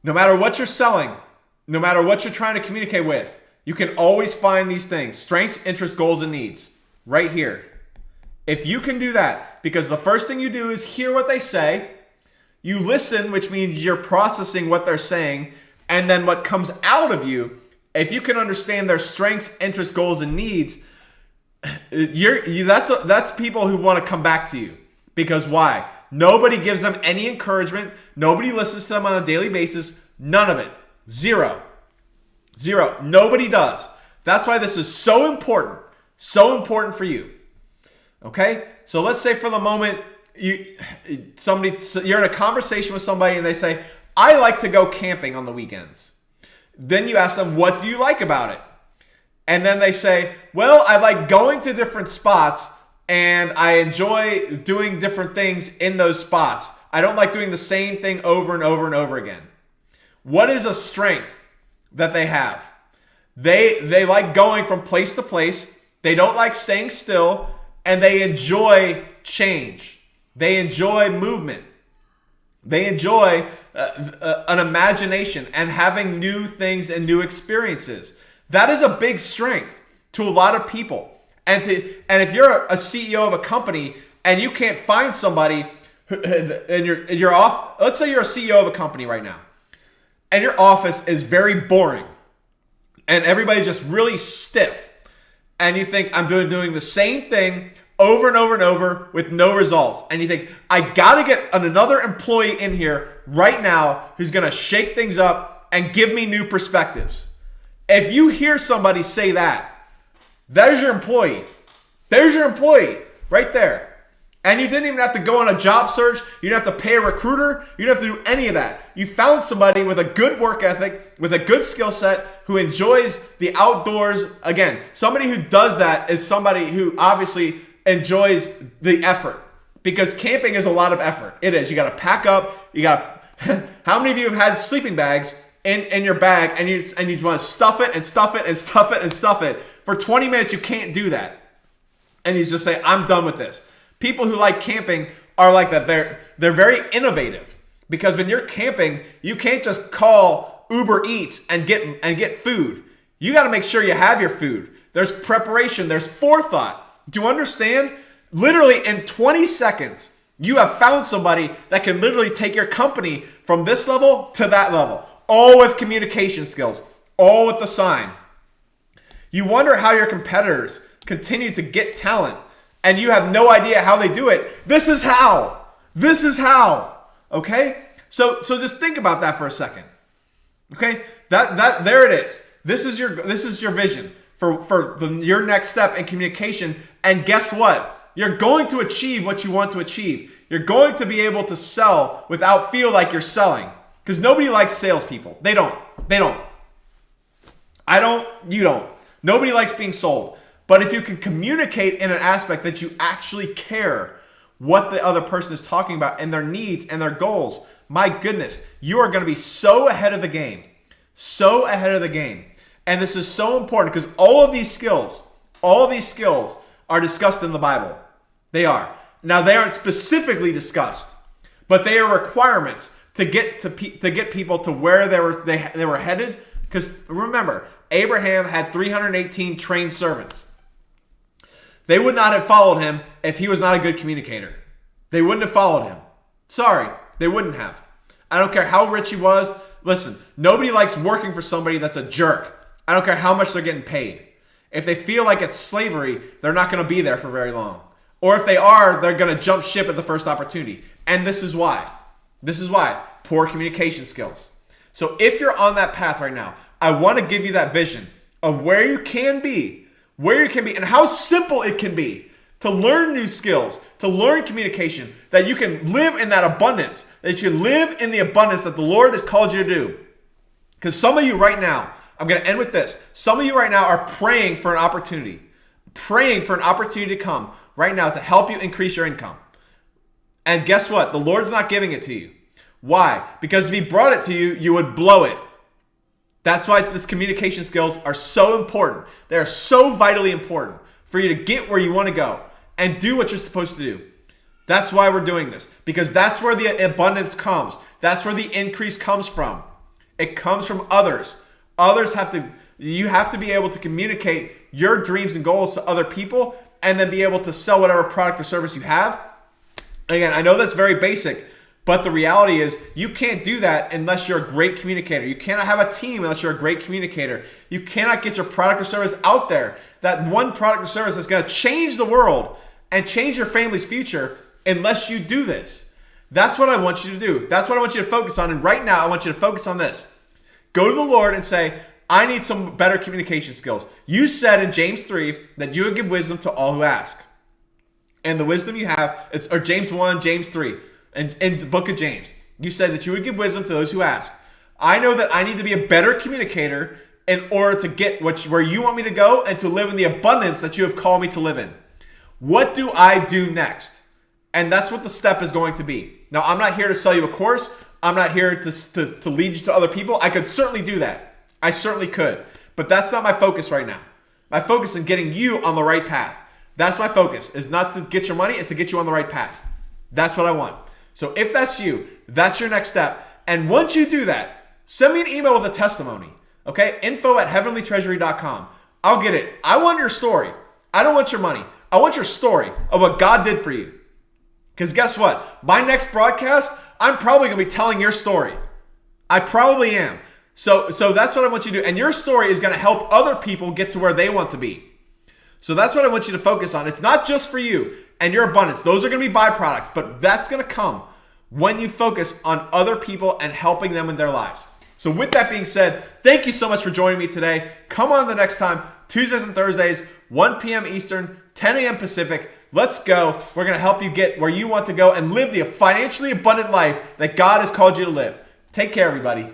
No matter what you're selling, no matter what you're trying to communicate with, you can always find these things: strengths, interests, goals, and needs right here. If you can do that, because the first thing you do is hear what they say, you listen, which means you're processing what they're saying, and then what comes out of you, if you can understand their strengths, interests, goals, and needs, that's people who want to come back to you. Because why? Nobody gives them any encouragement. Nobody listens to them on a daily basis. None of it. Zero. Nobody does. That's why this is so important. So important for you. Okay? So let's say for the moment, you're in a conversation with somebody and they say, I like to go camping on the weekends. Then you ask them, what do you like about it? And then they say, well, I like going to different spots and I enjoy doing different things in those spots. I don't like doing the same thing over and over and over again. What is a strength that they have? They like going from place to place. They don't like staying still, and they enjoy change. They enjoy movement. They enjoy an imagination and having new things and new experiences. That is a big strength to a lot of people. And if you're a CEO of a company and you can't find somebody and you're off, let's say you're a CEO of a company right now, and your office is very boring, and everybody's just really stiff, and you think, I'm doing the same thing over and over and over with no results, and you think, I gotta get another employee in here right now who's gonna shake things up and give me new perspectives. If you hear somebody say that, there's your employee. There's your employee right there. And you didn't even have to go on a job search. You didn't have to pay a recruiter. You didn't have to do any of that. You found somebody with a good work ethic, with a good skill set, who enjoys the outdoors. Again, somebody who does that is somebody who obviously enjoys the effort, because camping is a lot of effort. It is. You got to pack up. You got. How many of you have had sleeping bags in your bag and you want to stuff it and stuff it and stuff it and stuff it for 20 minutes? You can't do that. And you just say, I'm done with this. People who like camping are like that. They're very innovative, because when you're camping, you can't just call Uber Eats and get food. You got to make sure you have your food. There's preparation. There's forethought. Do you understand? Literally in 20 seconds, You have found somebody that can literally take your company from this level to that level, all with communication skills, all with the sign. You wonder how your competitors continue to get talent and you have no idea how they do it. This is how. This is how. Okay? So just think about that for a second. Okay? That there it is. This is your vision for your next step in communication. And guess what? You're going to achieve what you want to achieve. You're going to be able to sell without feel like you're selling. Because nobody likes salespeople. They don't. I don't. You don't. Nobody likes being sold. But if you can communicate in an aspect that you actually care what the other person is talking about and their needs and their goals, my goodness, you are going to be so ahead of the game. So ahead of the game. And this is so important because all of these skills are discussed in the Bible. They are. Now, they aren't specifically discussed, but they are requirements to get people to where they were headed. Because remember, Abraham had 318 trained servants. They would not have followed him if he was not a good communicator. They wouldn't have followed him. Sorry, they wouldn't have. I don't care how rich he was. Listen, nobody likes working for somebody that's a jerk. I don't care how much they're getting paid. If they feel like it's slavery, they're not going to be there for very long. Or if they are, they're going to jump ship at the first opportunity. And this is why. Poor communication skills. So if you're on that path right now, I want to give you that vision of where you can be, and how simple it can be to learn new skills, to learn communication, that you can live in that abundance, that you can live in the abundance that the Lord has called you to do. Because some of you right now, I'm going to end with this. Some of you right now are praying for an opportunity to come right now to help you increase your income. And guess what? The Lord's not giving it to you. Why? Because if he brought it to you, you would blow it. That's why these communication skills are so important. They are so vitally important for you to get where you want to go and do what you're supposed to do. That's why we're doing this, because that's where the abundance comes. That's where the increase comes from. It comes from others. You have to be able to communicate your dreams and goals to other people and then be able to sell whatever product or service you have. Again, I know that's very basic, but the reality is you can't do that unless you're a great communicator. You cannot have a team unless you're a great communicator. You cannot get your product or service out there. That one product or service that's going to change the world and change your family's future unless you do this. That's what I want you to do. That's what I want you to focus on. And right now, I want you to focus on this. Go to the Lord and say, I need some better communication skills. You said in James 3 that you would give wisdom to all who ask. And the wisdom you have, or James 1, James 3, and in the book of James, you said that you would give wisdom to those who ask. I know that I need to be a better communicator in order to get where you want me to go and to live in the abundance that you have called me to live in. What do I do next? And that's what the step is going to be. Now, I'm not here to sell you a course. I'm not here to lead you to other people. I could certainly do that. I certainly could. But that's not my focus right now. My focus is getting you on the right path. That's my focus, is not to get your money, it's to get you on the right path. That's what I want. So if that's you, that's your next step. And once you do that, send me an email with a testimony. Okay? info@heavenlytreasury.com. I'll get it. I want your story. I don't want your money. I want your story of what God did for you. Because guess what? My next broadcast, I'm probably going to be telling your story. I probably am. So that's what I want you to do. And your story is going to help other people get to where they want to be. So that's what I want you to focus on. It's not just for you and your abundance. Those are going to be byproducts, but that's going to come when you focus on other people and helping them in their lives. So with that being said, thank you so much for joining me today. Come on the next time, Tuesdays and Thursdays, 1 p.m. Eastern, 10 a.m. Pacific. Let's go. We're going to help you get where you want to go and live the financially abundant life that God has called you to live. Take care, everybody.